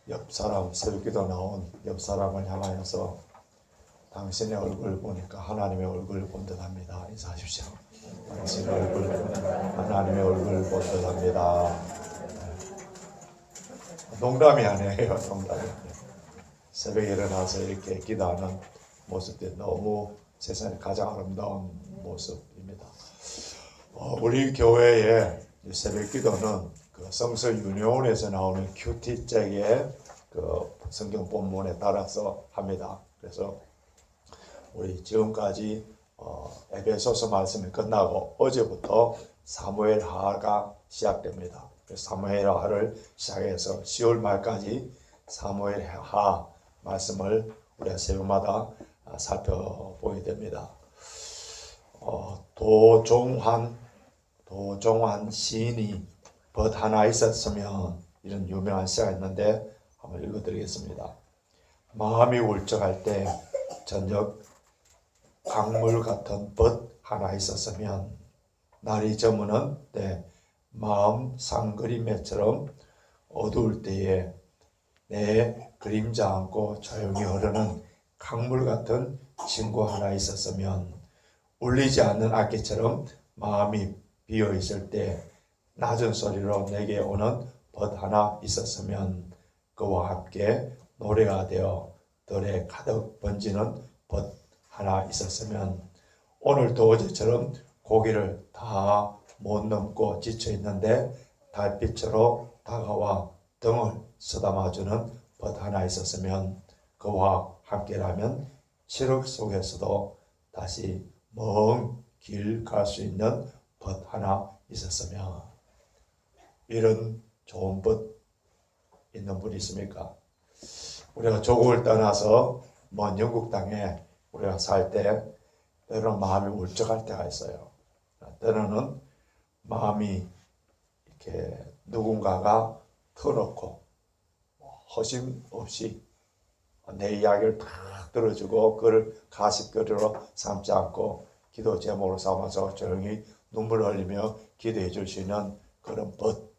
옆 사람, 새벽기도 나온 옆 사람을 향하여서 당신의 얼굴을 보니까 하나님의 얼굴을 본 듯합니다. 인사하십시오. 당신의 얼굴을 보니까 하나님의 얼굴을 본 듯합니다. 농담이 아니에요. 농담이 아니에요. 새벽에 일어나서 이렇게 기도하는 모습들이 너무 세상에 가장 아름다운 모습입니다. 우리 교회의 새벽 기도는 그 성서 윤회원에서 나오는 큐티책의 그 성경 본문에 따라서 합니다. 그래서 우리 지금까지 에베소서 말씀이 끝나고 어제부터 사무엘하가 시작됩니다. 사무엘하를 시작해서 10월 말까지 사무엘하 말씀을 우리가 새벽마다 살펴보게 됩니다. 도종환 시인이 벗 하나 있었으면 이런 유명한 시가 있는데 한번 읽어드리겠습니다. 마음이 울적할 때 저녁 강물 같은 벗 하나 있었으면 날이 저무는 때 마음 상그림에처럼 어두울 때에 내 그림자 않고 조용히 흐르는 강물 같은 친구 하나 있었으면 울리지 않는 악기처럼 마음이 비어있을 때 낮은 소리로 내게 오는 벗 하나 있었으면 그와 함께 노래가 되어 들에 가득 번지는 벗 하나 있었으면 오늘도 어제처럼 고기를 다 못 넘고 지쳐있는데 달빛으로 다가와 등을 쓰다마주는 벗 하나 있었으면 그와 함께라면 칠흑 속에서도 다시 먼 길 갈 수 있는 벗 하나 있었으면. 이런 좋은 벗 있는 분이 있습니까? 우리가 조국을 떠나서 먼 영국 땅에 우리가 살 때 때로는 마음이 울적할 때가 있어요. 때로는 마음이 이렇게 누군가가 터놓고 허심없이 내 이야기를 다 들어주고 그걸 가십거리로 삼지 않고 기도 제목으로 삼아서 조용히 눈물을 흘리며 기도해 줄 수 있는 그런 벗.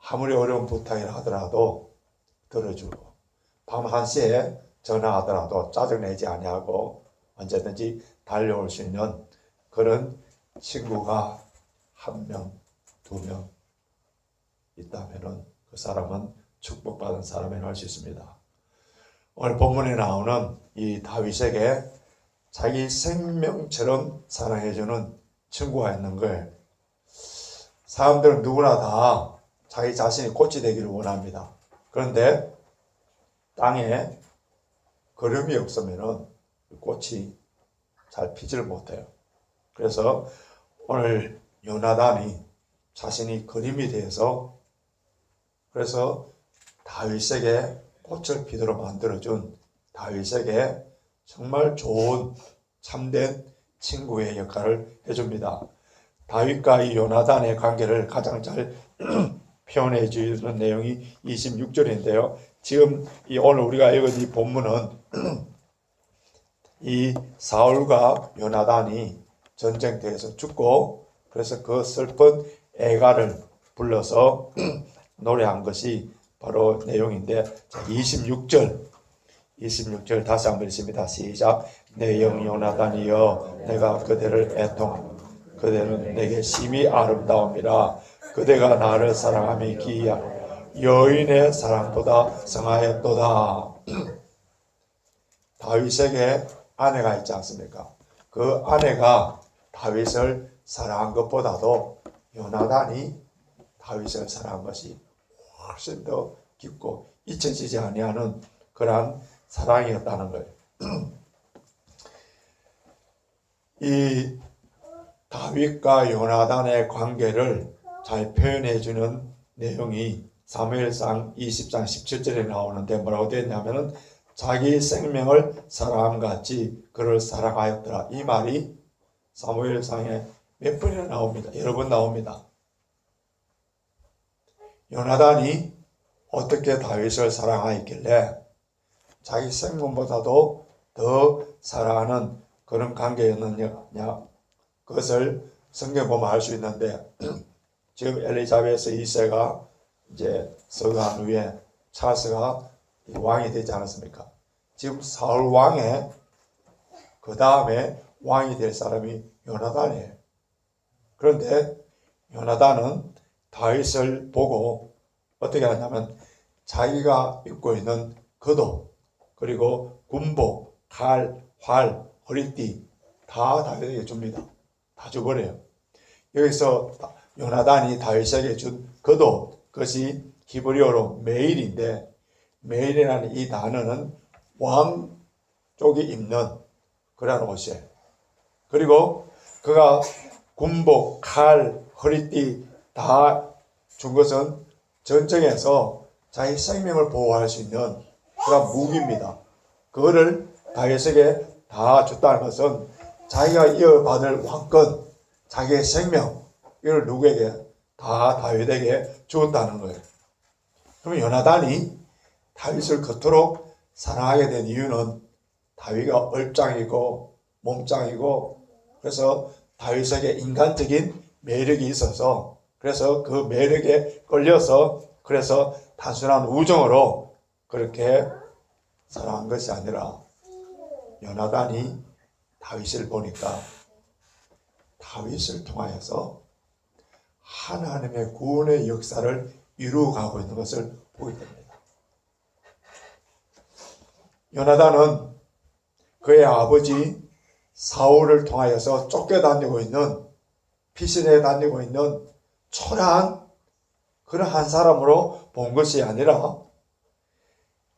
아무리 어려운 부탁이라 하더라도 들어주고 밤 1시에 전화하더라도 짜증내지 아니하고 언제든지 달려올 수 있는 그런 친구가 1명, 2명 있다면 그 사람은 축복받은 사람이라고 할 수 있습니다. 오늘 본문에 나오는 이 다윗에게 자기 생명처럼 사랑해주는 친구가 있는 거예요. 사람들은 누구나 다 자기 자신이 꽃이 되기를 원합니다. 그런데 땅에 거름이 없으면 꽃이 잘 피지를 못해요. 그래서 오늘 요나단이 자신이 그림이 돼서 그래서 다윗에게 꽃을 피도록 만들어준 다윗에게 정말 좋은 참된 친구의 역할을 해줍니다. 다윗과 이 요나단의 관계를 가장 잘 표현해 주는 내용이 26절인데요. 지금 오늘 우리가 읽은 이 본문은 이 사울과 요나단이 전쟁터에서 죽고 그래서 그 슬픈 애가를 불러서 노래한 것이 바로 내용인데 26절 다시 한번 읽습니다. 시작. 내 영 요나단이여 내가 그대를 애통 그대는 내게 심히 아름다움이라 그대가 나를 사랑함이 기이야 여인의 사랑보다 성하였도다. 다윗에게 아내가 있지 않습니까? 그 아내가 다윗을 사랑한 것보다도 요나단이 다윗을 사랑한 것이 훨씬 더 깊고 잊혀지지 아니하는 그러한 사랑이었다는 거예요. 이 다윗과 요나단의 관계를 잘 표현해주는 내용이 사무엘상 20장 17절에 나오는데 뭐라고 되어 있냐면은 자기 생명을 사랑함같이 그를 사랑하였더라. 이 말이 사무엘상에 몇 번이나 나옵니다. 여러 번 나옵니다. 요나단이 어떻게 다윗을 사랑하였길래 자기 생명보다도 더 사랑하는 그런 관계였느냐, 그것을 성경 보면 알 수 있는데 지금 엘리자베스 2세가 이제 서거한 후에 찰스가 왕이 되지 않았습니까? 지금 사울 왕의 그 다음에 왕이 될 사람이 요나단이에요. 그런데 요나단은 다윗을 보고 어떻게 하냐면 자기가 입고 있는 겉옷, 그리고 군복, 칼, 활, 허리띠 다 다윗에게 줍니다. 다 줘버려요. 여기서 요나단이 다윗에게 준 겉옷, 그것이 히브리어로 메일인데, 메일이라는 이 단어는 왕 쪽이 입는 그런 옷이에요. 그리고 그가 군복, 칼, 허리띠 다 준 것은 전쟁에서 자기 생명을 보호할 수 있는 그런 무기입니다. 그거를 다윗에게 다 줬다는 것은 자기가 이어받을 왕권, 자기의 생명, 이걸 누구에게? 다 다윗에게 주었다는 거예요. 그러면 요나단이 다윗을 그토록 사랑하게 된 이유는 다윗이 얼짱이고 몸짱이고, 그래서 다윗에게 인간적인 매력이 있어서, 그래서 그 매력에 끌려서, 그래서 단순한 우정으로 그렇게 사랑한 것이 아니라, 요나단이 다윗을 보니까 다윗을 통하여서 하나님의 구원의 역사를 이루어가고 있는 것을 보게 됩니다. 요나단은 그의 아버지 사울을 통하여서 쫓겨다니고 있는, 피신해 다니고 있는 초라한 그런 한 사람으로 본 것이 아니라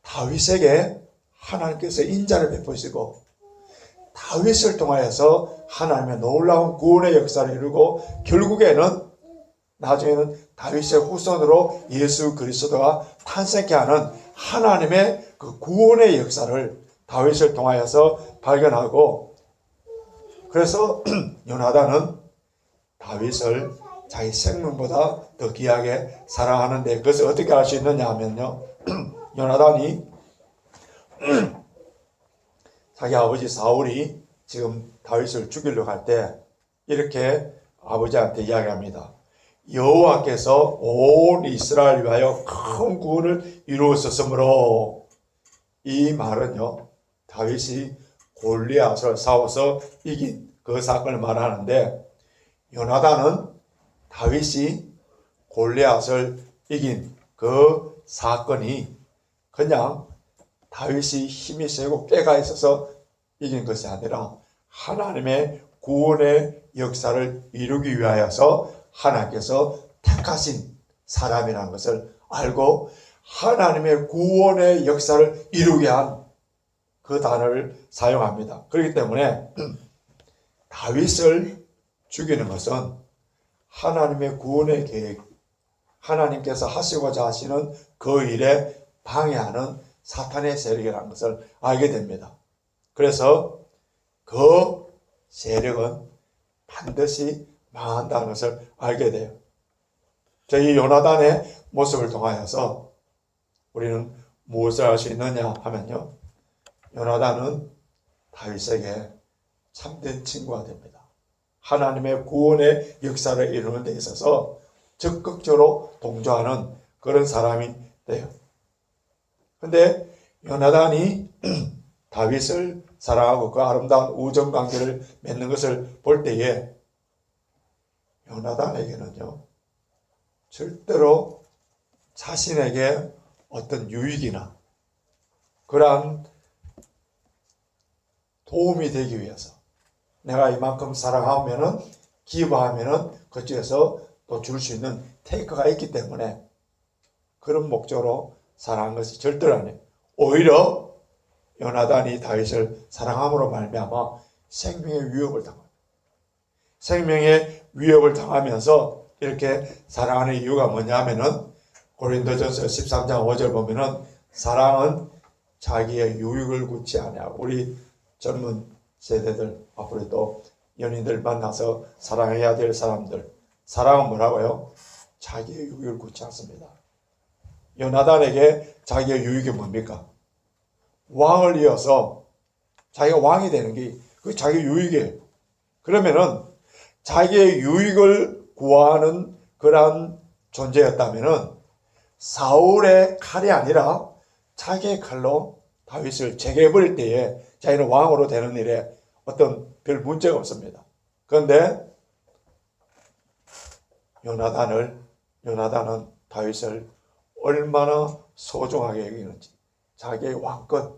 다윗에게 하나님께서 인자를 베푸시고 다윗을 통하여서 하나님의 놀라운 구원의 역사를 이루고, 결국에는 나중에는 다윗의 후손으로 예수 그리스도가 탄생케 하는 하나님의 그 구원의 역사를 다윗을 통하여서 발견하고, 그래서 요나단은 다윗을 자기 생명보다 더 귀하게 사랑하는데, 그것을 어떻게 알 수 있느냐 하면요, 요나단이 자기 아버지 사울이 지금 다윗을 죽이려고 할 때 이렇게 아버지한테 이야기합니다. 여호와께서 온 이스라엘 위하여 큰 구원을 이루었으므로, 이 말은요, 다윗이 골리앗을 싸워서 이긴 그 사건을 말하는데, 요나단은 다윗이 골리앗을 이긴 그 사건이 그냥 다윗이 힘이 세고 꾀가 있어서 이긴 것이 아니라 하나님의 구원의 역사를 이루기 위하여서 하나님께서 택하신 사람이라는 것을 알고 하나님의 구원의 역사를 이루게 한 그 단어를 사용합니다. 그렇기 때문에 다윗을 죽이는 것은 하나님의 구원의 계획, 하나님께서 하시고자 하시는 그 일에 방해하는 사탄의 세력이라는 것을 알게 됩니다. 그래서 그 세력은 반드시 망한다는 것을 알게 돼요. 저희 요나단의 모습을 통하여서 우리는 무엇을 알 수 있느냐 하면요, 요나단은 다윗에게 참된 친구가 됩니다. 하나님의 구원의 역사를 이루는 데 있어서 적극적으로 동조하는 그런 사람이 돼요. 근데 요나단이 다윗을 사랑하고 그 아름다운 우정 관계를 맺는 것을 볼 때에 요나단에게는요, 절대로 자신에게 어떤 유익이나 그러한 도움이 되기 위해서, 내가 이만큼 사랑하면은, 기부하면은 그쪽에서 또 줄 수 있는 테이크가 있기 때문에 그런 목적으로 사랑한 것이 절대로 아니에요. 오히려 요나단이 다윗을 사랑함으로 말미암아 생명의 위협을 당합니다. 생명의 위협을 당하면서 이렇게 사랑하는 이유가 뭐냐면은, 고린도전서 13장 5절 보면은 사랑은 자기의 유익을 굳지 아니하고, 우리 젊은 세대들, 앞으로 또 연인들 만나서 사랑해야 될 사람들, 사랑은 뭐라고요? 자기의 유익을 굳지 않습니다. 요나단에게 자기의 유익이 뭡니까? 왕을 이어서 자기가 왕이 되는 게 그 자기의 유익이에요. 그러면은 자기의 유익을 구하는 그러한 존재였다면은 사울의 칼이 아니라 자기의 칼로 다윗을 제거해버릴 때에 자기는 왕으로 되는 일에 어떤 별 문제가 없습니다. 그런데 요나단은 다윗을 얼마나 소중하게 여기는지, 자기의 왕권,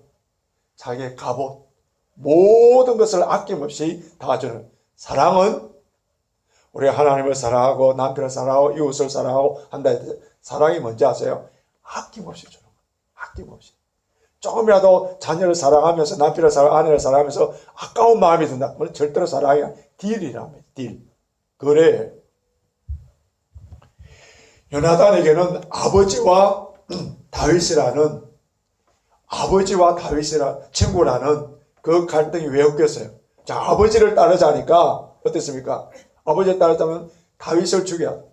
자기의 갑옷, 모든 것을 아낌없이 다 주는. 사랑은 우리가 하나님을 사랑하고 남편을 사랑하고 이웃을 사랑하고 한다 해도 사랑이 뭔지 아세요? 아낌없이 주는 거예요. 아낌없이. 조금이라도 자녀를 사랑하면서, 남편을 사랑하고 아내를 사랑하면서 아까운 마음이 든다. 절대로 사랑이 아니라 딜이랍니다. 딜. 그래. 요나단에게는 아버지와 다윗이라는 친구라는 그 갈등이 왜 없겠어요? 자, 아버지를 따르자니까 어땠습니까? 아버지를 따르자면 다윗을 죽여.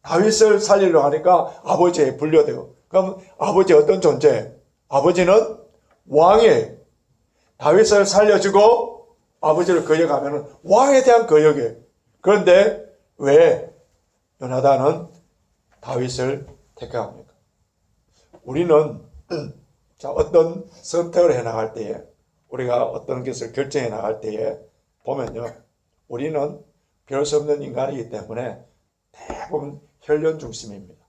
다윗을 살리려 하니까 아버지에 분려되고. 그럼 아버지 어떤 존재? 아버지는 왕이에요. 다윗을 살려주고 아버지를 거역하면 왕에 대한 거역이에요. 그런데 왜 요나단은 다윗을 택합니까? 우리는 자, 어떤 선택을 해나갈 때에, 우리가 어떤 것을 결정해 나갈 때에 보면요, 우리는 별 수 없는 인간이기 때문에 대부분 혈련 중심입니다.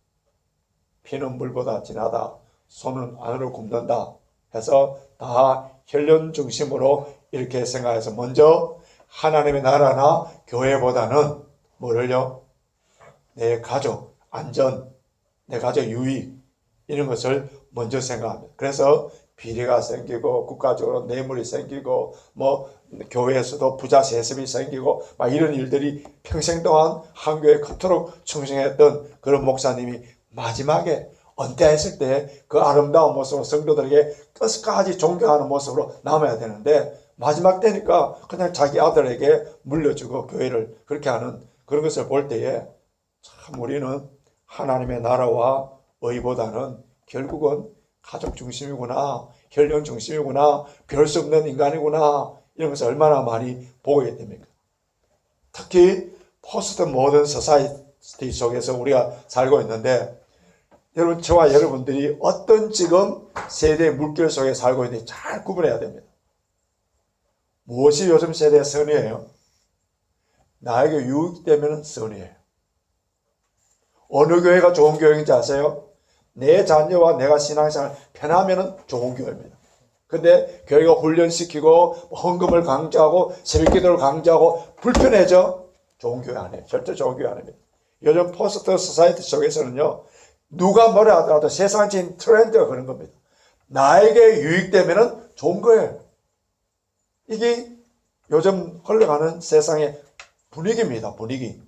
피는 물보다 진하다, 손은 안으로 굽는다 해서 다 혈련 중심으로 이렇게 생각해서 먼저 하나님의 나라나 교회보다는 뭐를요? 내 가족 안전, 내 가족 유익, 이런 것을 먼저 생각합니다. 그래서 비리가 생기고 국가적으로 뇌물이 생기고 뭐 교회에서도 부자 세습이 생기고 막 이런 일들이 평생 동안 한 교회에 그토록 충성했던 그런 목사님이 마지막에 은퇴했을 때 그 아름다운 모습으로 성도들에게 끝까지 존경하는 모습으로 남아야 되는데 마지막 때니까 그냥 자기 아들에게 물려주고 교회를 그렇게 하는 그런 것을 볼 때에 참 우리는 하나님의 나라와 의보다는 결국은 가족 중심이구나, 혈연 중심이구나, 별 수 없는 인간이구나, 이런 것을 얼마나 많이 보게 됩니까? 특히 포스트 모던 소사이티 속에서 우리가 살고 있는데, 여러분, 저와 여러분들이 어떤 지금 세대의 물결 속에 살고 있는지 잘 구분해야 됩니다. 무엇이 요즘 세대의 선이에요? 나에게 유익되면 선이에요. 어느 교회가 좋은 교회인지 아세요? 내 자녀와 내가 신앙생활 편하면 좋은 교회입니다. 근데 교회가 훈련시키고 헌금을 강조하고 새벽기도를 강조하고 불편해져? 좋은 교회 아니에요. 절대 좋은 교회 아닙니다. 요즘 포스트 소사이티 속에서는요, 누가 뭐라 하더라도 세상적인 트렌드가 그런 겁니다. 나에게 유익되면 좋은 거예요. 이게 요즘 흘러가는 세상의 분위기입니다. 분위기.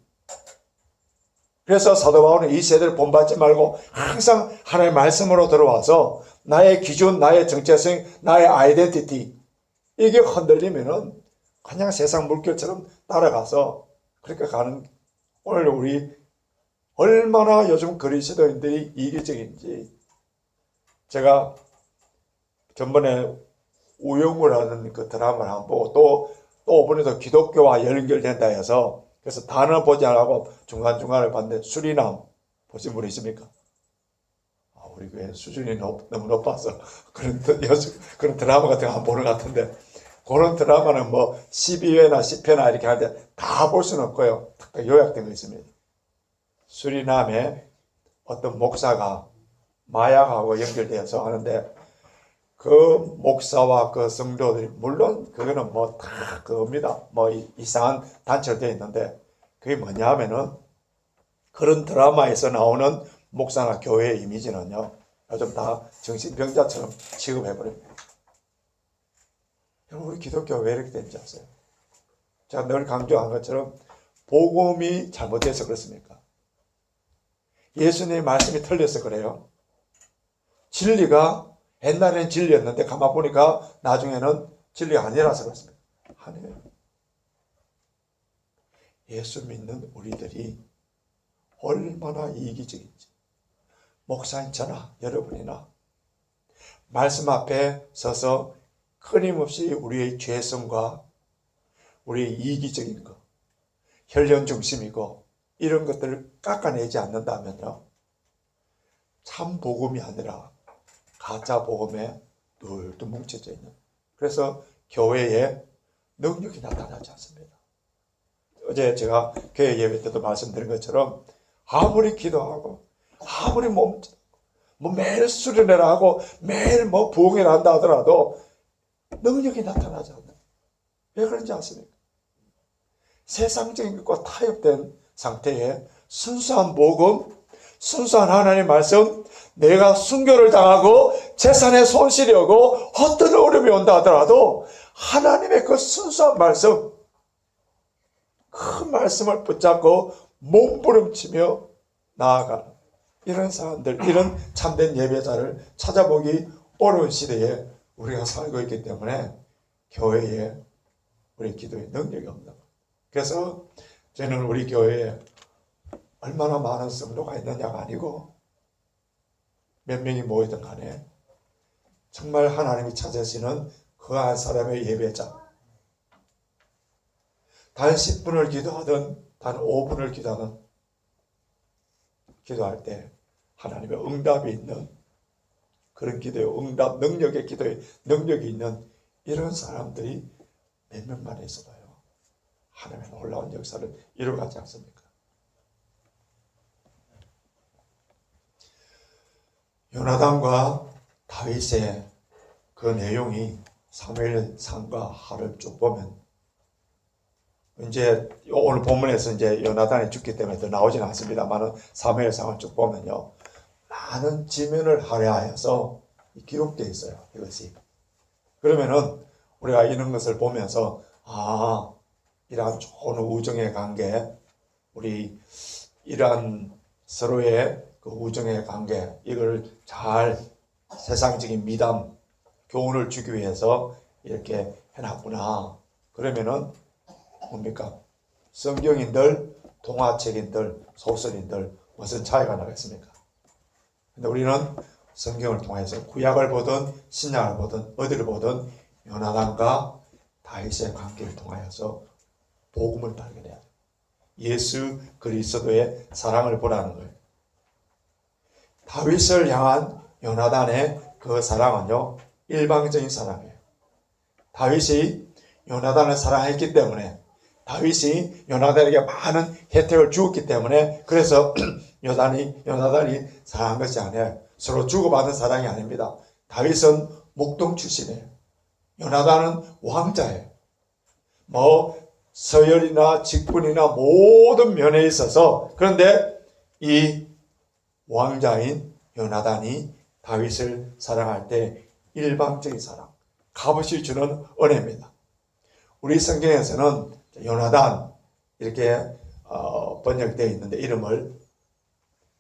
그래서 사도 바울은 이 세대를 본받지 말고 항상 하나님의 말씀으로 들어와서 나의 기준, 나의 정체성, 나의 아이덴티티, 이게 흔들리면은 그냥 세상 물결처럼 따라가서 그렇게 가는, 오늘 우리 얼마나 요즘 그리스도인들이 이기적인지. 제가 전번에 우영우라는 그 드라마를 한번 보고 또 이번에도 기독교와 연결된다 해서, 그래서 단어 보지 않고 중간중간을 봤는데 수리남 보신 분 있습니까? 우리 교회 수준이 너무 높아서 그런 드라마 같은 거 한번 보는 것 같은데, 그런 드라마는 뭐 12회나 10회나 이렇게 하는데 다 볼 수는 없고요. 요약된 거 있습니다. 수리남에 어떤 목사가 마약하고 연결되어서 하는데, 그 목사와 그 성도들이, 물론 그거는 뭐 다 그겁니다. 뭐 이상한 단체로 되어 있는데, 그게 뭐냐 하면은, 그런 드라마에서 나오는 목사나 교회의 이미지는요, 요즘 다 정신병자처럼 취급해버립니다. 여러분, 우리 기독교가 왜 이렇게 되는지 아세요? 제가 늘 강조한 것처럼 복음이 잘못돼서 그렇습니까? 예수님의 말씀이 틀려서 그래요. 진리가 옛날에는 진리였는데 가만 보니까 나중에는 진리가 아니라서 그렇습니다. 아니에요. 예수 믿는 우리들이 얼마나 이기적인지, 목사인 저나 여러분이나 말씀 앞에 서서 끊임없이 우리의 죄성과 우리의 이기적인 것, 혈련 중심이고 이런 것들을 깎아내지 않는다면요, 참 복음이 아니라 가짜 복음에 늘 뭉쳐져 있는, 그래서 교회에 능력이 나타나지 않습니다. 어제 제가 교회 예배 때도 말씀드린 것처럼 아무리 기도하고 아무리 매일 수련회를 하고 매일 부흥회를 한다 하더라도 능력이 나타나지 않는, 왜 그런지 아십니까? 세상적인 것과 타협된 상태에 순수한 복음, 순수한 하나님의 말씀, 내가 순교를 당하고 재산에 손실이 오고 어떤 어려움이 온다 하더라도 하나님의 그 순수한 말씀, 그 말씀을 붙잡고 몸부림치며 나아가는 이런 사람들, 이런 참된 예배자를 찾아보기 어려운 시대에 우리가 살고 있기 때문에 교회에 우리 기도에 능력이 없는 거예요. 그래서 저는 우리 교회에 얼마나 많은 성도가 있느냐가 아니고 몇 명이 모이든 간에 정말 하나님이 찾으시는 그 한 사람의 예배자, 단 10분을 기도하든 단 5분을 기도할 때 하나님의 응답이 있는 그런 기도의 응답 능력의 기도의 능력이 있는 이런 사람들이 몇 명만 있어도요, 하나님의 놀라운 역사를 이루어가지 않습니까? 요나단과 다윗의 그 내용이 사무엘상과 하를 쭉 보면, 이제 오늘 본문에서 이제 요나단이 죽기 때문에 더 나오지는 않습니다만 사무엘상을 쭉 보면요, 많은 지면을 할애하여서 기록되어 있어요. 이것이 그러면은 우리가 이런 것을 보면서 이러한 좋은 우정의 관계, 우리 이러한 서로의 그 우정의 관계, 이걸 잘 세상적인 미담, 교훈을 주기 위해서 이렇게 해놨구나. 그러면은 뭡니까? 성경인들, 동화책인들, 소설인들 무슨 차이가 나겠습니까? 근데 우리는 성경을 통해서 구약을 보든 신약을 보든 어디를 보든 요나단과 다윗의 관계를 통하여서 복음을 발견해야 돼요. 예수 그리스도의 사랑을 보라는 거예요. 다윗을 향한 요나단의 그 사랑은요, 일방적인 사랑이에요. 다윗이 요나단을 사랑했기 때문에, 다윗이 요나단에게 많은 혜택을 주었기 때문에, 그래서 요나단이 사랑한 것이 아니에요. 서로 주고받은 사랑이 아닙니다. 다윗은 목동 출신이에요. 요나단은 왕자예요. 서열이나 직분이나 모든 면에 있어서, 그런데 이 왕자인 요나단이 다윗을 사랑할 때 일방적인 사랑, 값없이 주는 은혜입니다. 우리 성경에서는 요나단 이렇게 번역되어 있는데, 이름을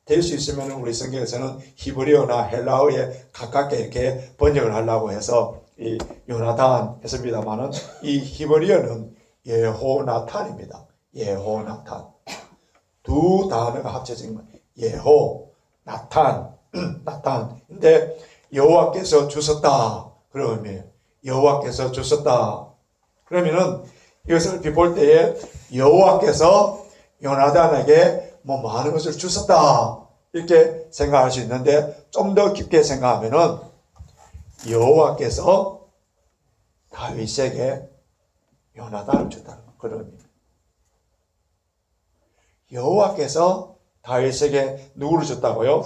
될 수 있으면 우리 성경에서는 히브리어나 헬라어에 가깝게 이렇게 번역을 하려고 해서 이 요나단 했습니다만은, 이 히브리어는 예호나탄입니다. 예호나탄. 두 단어가 합쳐진 거예요. 예호, 나탄, 나탄. 근데 여호와께서 주셨다, 그런 의미예요. 여호와께서 주셨다. 그러면은 이것을 볼 때에 여호와께서 요나단에게 많은 것을 주셨다, 이렇게 생각할 수 있는데, 좀 더 깊게 생각하면은 여호와께서 다윗에게 요나단을 줬다는 그런 의미입니다. 여호와께서 다윗에게 누구를 줬다고요?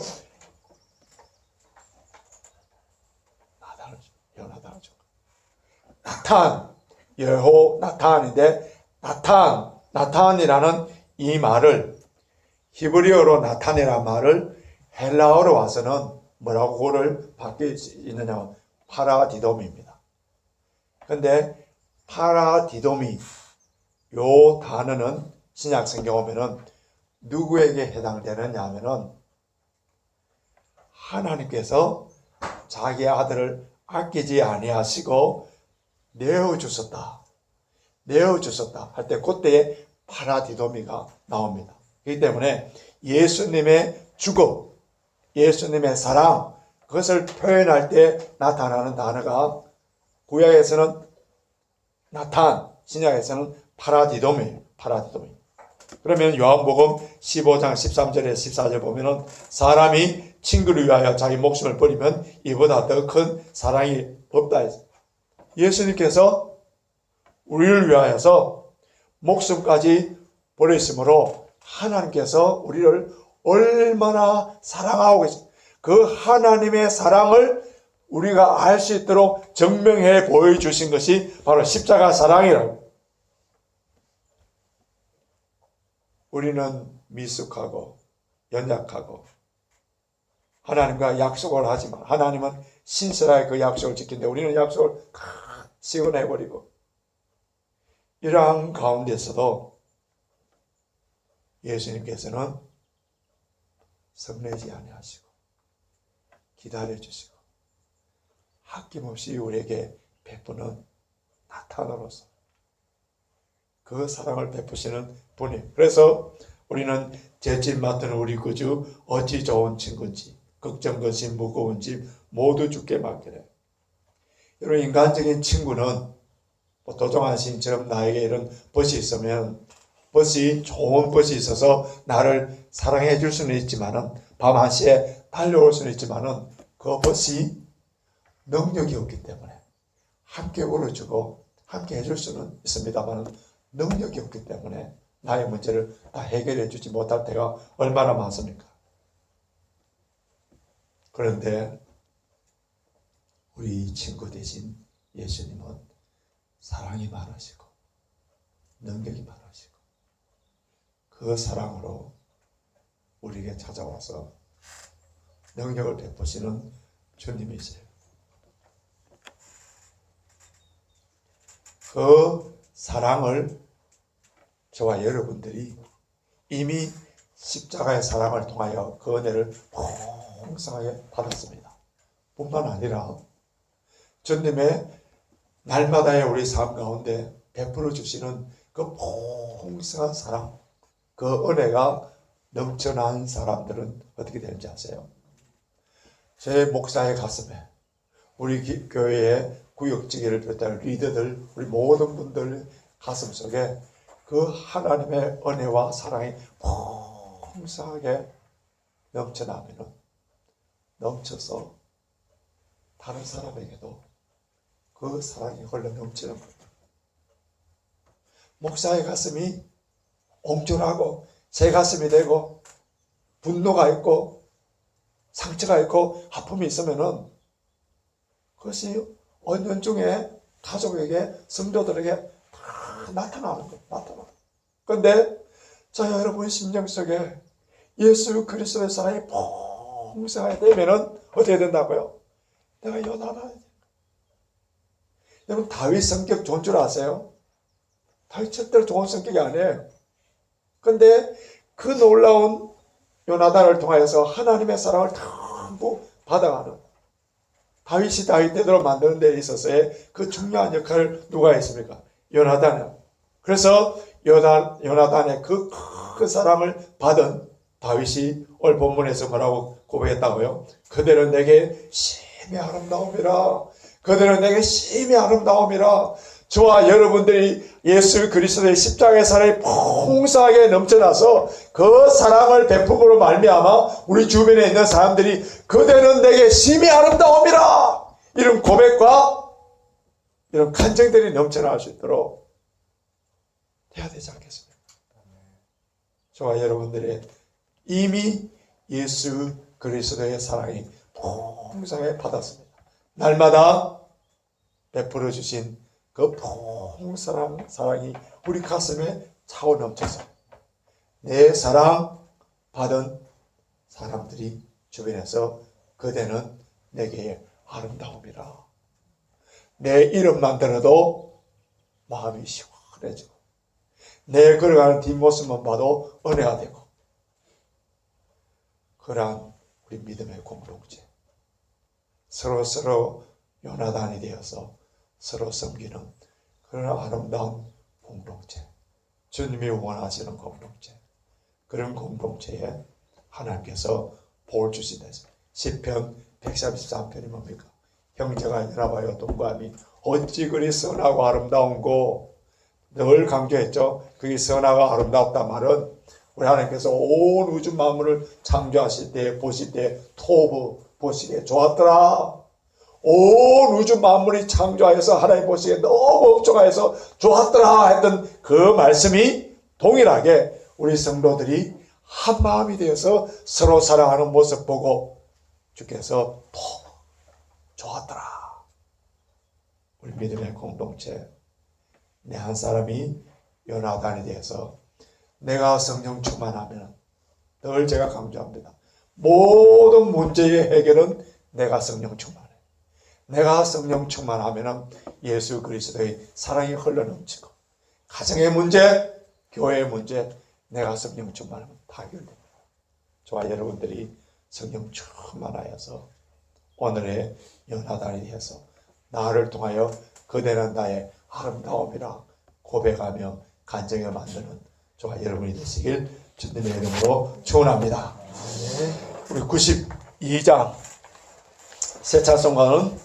요나단을 줬다. 나탄, 여호나탄인데, 나탄이라는 이 말을, 히브리어로 나탄이라는 말을 헬라어로 와서는 뭐라고 그걸 바뀔 수 있느냐, 파라디돔입니다. 근데 파라디돔이, 요 단어는 신약 성경 오면은 누구에게 해당되느냐 하면은, 하나님께서 자기 아들을 아끼지 아니하시고 내어주셨다 할 때, 그때에 파라디도미가 나옵니다. 그렇기 때문에 예수님의 죽음, 예수님의 사랑, 그것을 표현할 때 나타나는 단어가 구약에서는 나탄, 신약에서는 파라디돔이에요. 파라디돔이. 그러면 요한복음 15장 13절에 14절 보면은, 사람이 친구를 위하여 자기 목숨을 버리면 이보다 더 큰 사랑이 없다. 예수님께서 우리를 위하여서 목숨까지 버렸으므로 하나님께서 우리를 얼마나 사랑하고 계십니까? 그 하나님의 사랑을 우리가 알 수 있도록 증명해 보여주신 것이 바로 십자가 사랑이라고. 우리는 미숙하고 연약하고 하나님과 약속을 하지만 하나님은 신실하게 그 약속을 지키는데 우리는 약속을 시원해버리고 이러한 가운데서도 예수님께서는 성내지 아니하시고 기다려주시고 아낌없이 우리에게 베푸는 나타나로서 그 사랑을 베푸시는 분이. 그래서 우리는 죄짐 맡은 우리 구주 어찌 좋은 친구인지 걱정 근심 무거운 짐 모두 주께 맡기래. 여러분, 인간적인 친구는 도종환 시인처럼 나에게 이런 벗이 있으면 벗이 좋은 벗이 있어서 나를 사랑해 줄 수는 있지만은 밤 1시에 달려올 수는 있지만은 그 벗이 능력이 없기 때문에 함께 울어주고 함께 해줄 수는 있습니다만 능력이 없기 때문에 나의 문제를 다 해결해 주지 못할 때가 얼마나 많습니까? 그런데 우리 친구 대신 예수님은 사랑이 많으시고 능력이 많으시고 그 사랑으로 우리에게 찾아와서 능력을 베푸시는 주님이세요. 그 사랑을 저와 여러분들이 이미 십자가의 사랑을 통하여 그 은혜를 풍성하게 받았습니다. 뿐만 아니라 주님의 날마다의 우리 삶 가운데 베풀어 주시는 그 풍성한 사랑, 그 은혜가 넘쳐난 사람들은 어떻게 되는지 아세요? 제 목사의 가슴에 우리 교회의 구역지기를 비롯한 리더들, 우리 모든 분들 가슴 속에 그 하나님의 은혜와 사랑이 풍성하게 넘쳐나면 넘쳐서 다른 사람에게도 그 사랑이 흘러 넘치는 겁니다. 목사의 가슴이 옹졸하고 제 가슴이 되고 분노가 있고 상처가 있고 아픔이 있으면은 그것이 언연중에 가족에게 성도들에게 다 나타나는 거예요. 나타나. 그런데 자 여러분 심령 속에 예수 그리스도의 사랑이 풍성하게 되면은 어떻게 된다고요? 내가 연하다. 여러분 다윗 성격 좋은 줄 아세요? 다윗 절대로 좋은 성격이 아니에요. 그런데 그 놀라운 요나단을 통하여서 하나님의 사랑을 전부 받아가는 다윗이 다윗대로 만드는 데 있어서의 그 중요한 역할을 누가 했습니까? 요나단이요. 그래서 요나단의 그 큰 사랑을 받은 다윗이 오늘 본문에서 뭐라고 고백했다고요? 그대는 내게 심히 아름다움이라. 그대는 내게 심히 아름다움이라. 저와 여러분들이 예수 그리스도의 십자가의 사랑이 풍성하게 넘쳐나서 그 사랑을 베품으로 말미암아 우리 주변에 있는 사람들이 그대는 내게 심히 아름다움이라. 이런 고백과 이런 간증들이 넘쳐날 수 있도록 해야 되지 않겠습니까? 저와 여러분들의 이미 예수 그리스도의 사랑이 풍성하게 받았습니다. 날마다 베풀어 주신 그 풍성한 사랑이 우리 가슴에 차고 넘쳐서 내 사랑 받은 사람들이 주변에서 그대는 내게 아름다움이라. 내 이름만 들어도 마음이 시원해지고 내 걸어가는 뒷모습만 봐도 은혜가 되고 그러한 우리 믿음의 공동체 서로 요나단이 되어서 서로 섬기는 그런 아름다운 공동체 주님이 원하시는 공동체 그런 공동체에 하나님께서 복을 주신다 했습니다. 시편 133편이 뭡니까? 형제가 연합하여 동거함이 어찌 그리 선하고 아름다운고 늘 강조했죠. 그게 선하고 아름답다 말은 우리 하나님께서 온 우주 만물을 창조하실 때 보실 때 토부 보시기에 좋았더라. 온 우주 만물이 창조하여서 하나님 보시기에 너무 흡족하여서 좋았더라 했던 그 말씀이 동일하게 우리 성도들이 한 마음이 되어서 서로 사랑하는 모습 보고 주께서 토부 좋았더라. 우리 믿음의 공동체 내 한 사람이 요나단에 대해서 내가 성령 충만하면 늘 제가 강조합니다. 모든 문제의 해결은 내가 성령 충만해. 내가 성령 충만하면 예수 그리스도의 사랑이 흘러넘치고 가정의 문제, 교회의 문제 내가 성령 충만하면 다 해결됩니다. 저와 여러분들이 성령 충만하여서 오늘의 요나단에 대해서 나를 통하여 그대는 나의 아름다움이라 고백하며 간증을 만드는 저와 여러분이 되시길 주님의 이름으로 축원합니다. 우리 92장 새 찬송가는